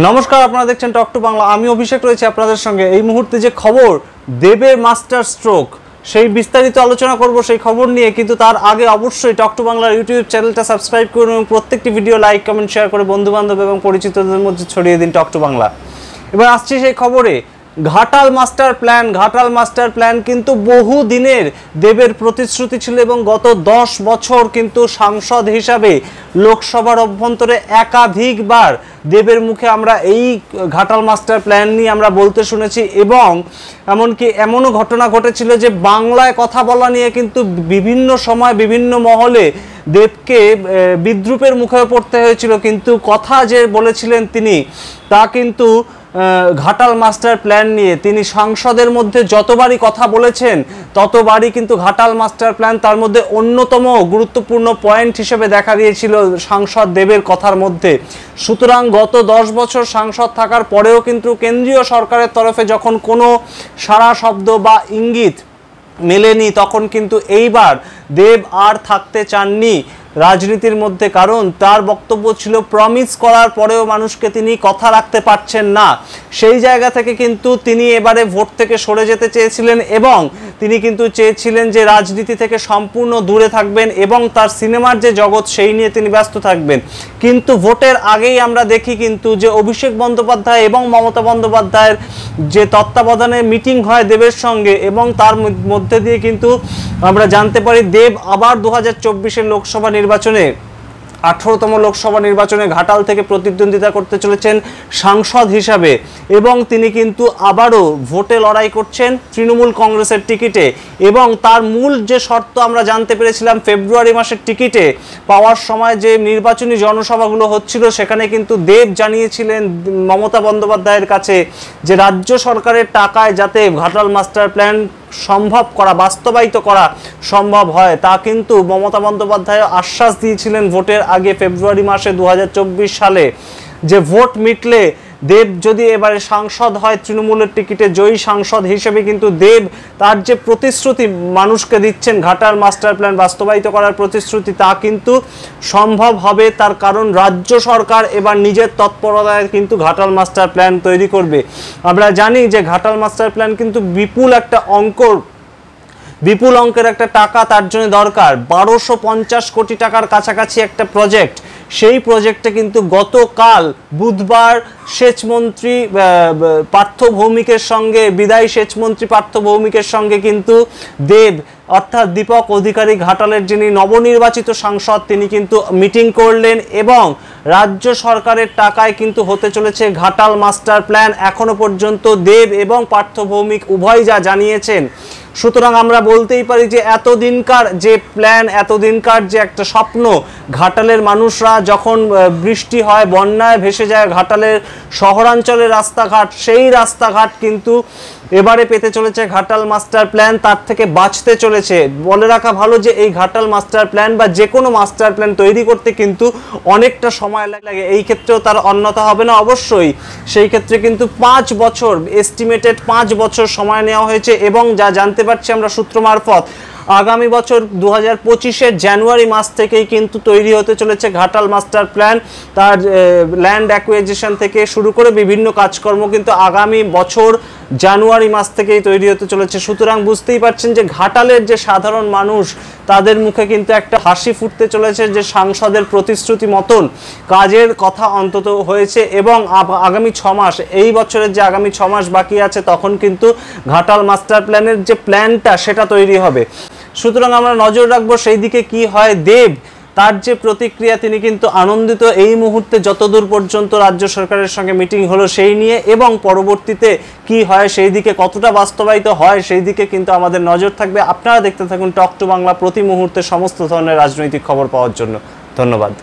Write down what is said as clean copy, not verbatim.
নমস্কার, আপনারা দেখছেন টক টু বাংলা। আমি অভিষেক রয়েছে আপনাদের সঙ্গে। এই মুহূর্তে যে খবর, দেবের মাস্টার স্ট্রোক, সেই বিস্তারিত আলোচনা করব সেই খবর নিয়ে। কিন্তু তার আগে অবশ্যই টক টু বাংলার ইউটিউব চ্যানেলটা সাবস্ক্রাইব করুন এবং প্রত্যেকটি ভিডিও লাইক, কমেন্ট, শেয়ার করে বন্ধু বান্ধব এবং পরিচিতদের মধ্যে ছড়িয়ে দিন টক টু বাংলা। এবার আসছি সেই খবরে। ঘাটাল মাস্টার প্ল্যান কিন্তু বহু দিনের দেবের প্রতিশ্রুতি ছিল এবং গত 10 বছর কিন্তু সাংসদ হিসাবে লোকসভার অভ্যন্তরে একাধিকবার দেবের মুখে আমরা এই ঘাটাল মাস্টার প্ল্যান নিয়ে আমরা বলতে শুনেছি। এবং এমনকি এমনও ঘটনা ঘটেছিল যে বাংলায় কথা বলা নিয়ে কিন্তু বিভিন্ন সময় বিভিন্ন মহলে দেবকে বিদ্রূপের মুখে পড়তে হয়েছিল, কিন্তু কথা যে বলেছিলেন তিনি তা কিন্তু ঘাটাল মাস্টার প্ল্যান নিয়ে তিনি সংসদের মধ্যে যতবারই কথা বলেছেন ততবারই কিন্তু ঘাটাল মাস্টার প্ল্যান তার মধ্যে অন্যতম গুরুত্বপূর্ণ পয়েন্ট হিসেবে দেখা দিয়েছিল সাংসদ দেবের কথার মধ্যে। সুতরাং গত 10 বছর সাংসদ থাকার পরেও কিন্তু কেন্দ্রীয় সরকারের তরফে যখন কোনো সাড়া শব্দ বা ইঙ্গিত মেলেনি, তখন কিন্তু এইবার দেব আর থাকতে চাননি রাজনীতির মধ্যে। কারণ তার বক্তব্য ছিল প্রমিস করার পরেও মানুষকে তিনি কথা রাখতে পারছেন না। সেই জায়গা থেকে কিন্তু তিনি এবারে ভোট থেকে সরে যেতে চেয়েছিলেন এবং তিনি কিন্তু চেয়েছিলেন যে রাজনীতি থেকে সম্পূর্ণ দূরে থাকবেন এবং তার সিনেমার যে জগৎ সেই নিয়ে তিনি ব্যস্ত থাকবেন। কিন্তু ভোটের আগেই আমরা দেখি কিন্তু যে অভিষেক বন্দ্যোপাধ্যায় এবং মমতা বন্দ্যোপাধ্যায়ের যে তত্ত্বাবধানে মিটিং হয় দেবের সঙ্গে, এবং তার মধ্যে দিয়ে কিন্তু আমরা জানতে পারি দেব আবার 2024-এর লোকসভা নির্বাচনে 18তম লোকসভা নির্বাচনে ঘাটাল থেকে প্রতিদ্বন্দ্বিতা করতে চলেছেন সাংসদ হিসাবে। এবং তিনি কিন্তু আবারও ভোটে লড়াই করছেন তৃণমূল কংগ্রেসের টিকিটে। এবং তার মূল যে শর্ত আমরা জানতে পেরেছিলাম ফেব্রুয়ারি মাসের টিকিটে পাওয়ার সময় যে নির্বাচনী জনসভাগুলো হচ্ছিল, সেখানে কিন্তু দেব জানিয়েছিলেন মমতা বন্দ্যোপাধ্যায়ের কাছে যে রাজ্য সরকারের টাকায় যাতে ঘাটাল মাস্টার প্ল্যান সম্ভব করা, বাস্তবায়িত করা সম্ভব হয়, তা কিন্তু মমতা বন্দ্যোপাধ্যায় আশ্বাস দিয়েছিলেন ভোটের আগে ফেব্রুয়ারি মাসে 2024 সালে, যে ভোট মিটলে দেব যদি এবারে সাংসদ হয় তৃণমূলের টিকিটে জয়ী সাংসদ হিসেবে কিন্তু দেব তার যে প্রতিশ্রুতি মানুষকে দিচ্ছেন ঘাটাল মাস্টার প্ল্যান বাস্তবায়িত করার প্রতিশ্রুতি, তা কিন্তু সম্ভব হবে। তার কারণ রাজ্য সরকার এবার নিজের তৎপরতায় কিন্তু ঘাটাল মাস্টার প্ল্যান তৈরি করবে। আমরা জানি যে ঘাটাল মাস্টার প্ল্যান কিন্তু বিপুল অঙ্কের একটা টাকা তার জন্য দরকার। 1250 কোটি টাকার কাছাকাছি একটা প্রজেক্ট। সেই প্রজেক্টে কিন্তু গতকাল বুধবার সেচমন্ত্রী পার্থ ভৌমিকের সঙ্গে, বিদায়ী সেচমন্ত্রী পার্থ ভৌমিকের সঙ্গে কিন্তু দেব অর্থাৎ দীপক অধিকারী ঘাটালের যিনি নবনির্বাচিত সাংসদ, তিনি কিন্তু মিটিং করলেন এবং রাজ্য সরকারের টাকায় কিন্তু হতে চলেছে ঘাটাল মাস্টার প্ল্যান। এখনো পর্যন্ত দেব এবং পার্থ ভৌমিক উভয় যা জানিয়েছেন, সুতরাং আমরা বলতেই পারি যে এতদিনকার যে প্ল্যান, এতদিনকার যে একটা স্বপ্ন, ঘাটালের মানুষরা যখন বৃষ্টি হয় বন্যায় ভেসে যায় ঘাটালের শহরাঞ্চলের রাস্তাঘাট, সেই রাস্তাঘাট কিন্তু এবারে পেতে চলেছে ঘাটাল মাস্টার প্ল্যান, তার থেকে বাঁচতে চলেছে। বলে রাখা ভালো যে এই ঘাটাল মাস্টার প্ল্যান বা যে কোনো মাস্টার প্ল্যান তৈরি করতে কিন্তু অনেকটা সময় লাগে। এই ক্ষেত্রেও তার অন্যথা হবে না অবশ্যই। সেই ক্ষেত্রে কিন্তু 5 বছর, এস্টিমেটেড 5 বছর সময় নেওয়া হয়েছে। এবং যা জানতে পারছি আমরা সূত্র মারফত, আগামী বছর 2025-এর জানুয়ারি মাস থেকেই কিন্তু তৈরি হতে চলেছে ঘাটাল মাস্টার প্ল্যান। তার ল্যান্ড অ্যাকুইজিশন থেকে শুরু করে বিভিন্ন কাজকর্ম কিন্তু আগামী বছর জানুয়ারি মাস থেকেই তৈরি হতে চলেছে। সুতরাং বুঝতেই পারছেন যে ঘাটালের যে সাধারণ মানুষ, তাদের মুখে কিন্তু একটা হাসি ফুটতে চলেছে যে সাংসদের প্রতিশ্রুতি মতন কাজের কথা অন্তত হয়েছে। এবং আগামী 6 মাস, এই বছরের যে আগামী 6 মাস বাকি আছে, তখন কিন্তু ঘাটাল মাস্টার প্ল্যানের যে প্ল্যানটা সেটা তৈরি হবে। সুতরাং আমরা নজর রাখবো সেই দিকে কি হয়। দেব তার যে প্রতিক্রিয়া, তিনি কিন্তু আনন্দিত এই মুহূর্তে যতদূর পর্যন্ত রাজ্য সরকারের সঙ্গে মিটিং হলো সেই নিয়ে, এবং পরবর্তীতে কি হয় সেই দিকে কতটা বাস্তবায়িত হয় সেই দিকে কিন্তু আমাদের নজর থাকবে। আপনারা দেখতে থাকুন টক টু বাংলা প্রতি মুহূর্তে সমস্ত ধরনের রাজনৈতিক খবর পাওয়ার জন্য। ধন্যবাদ।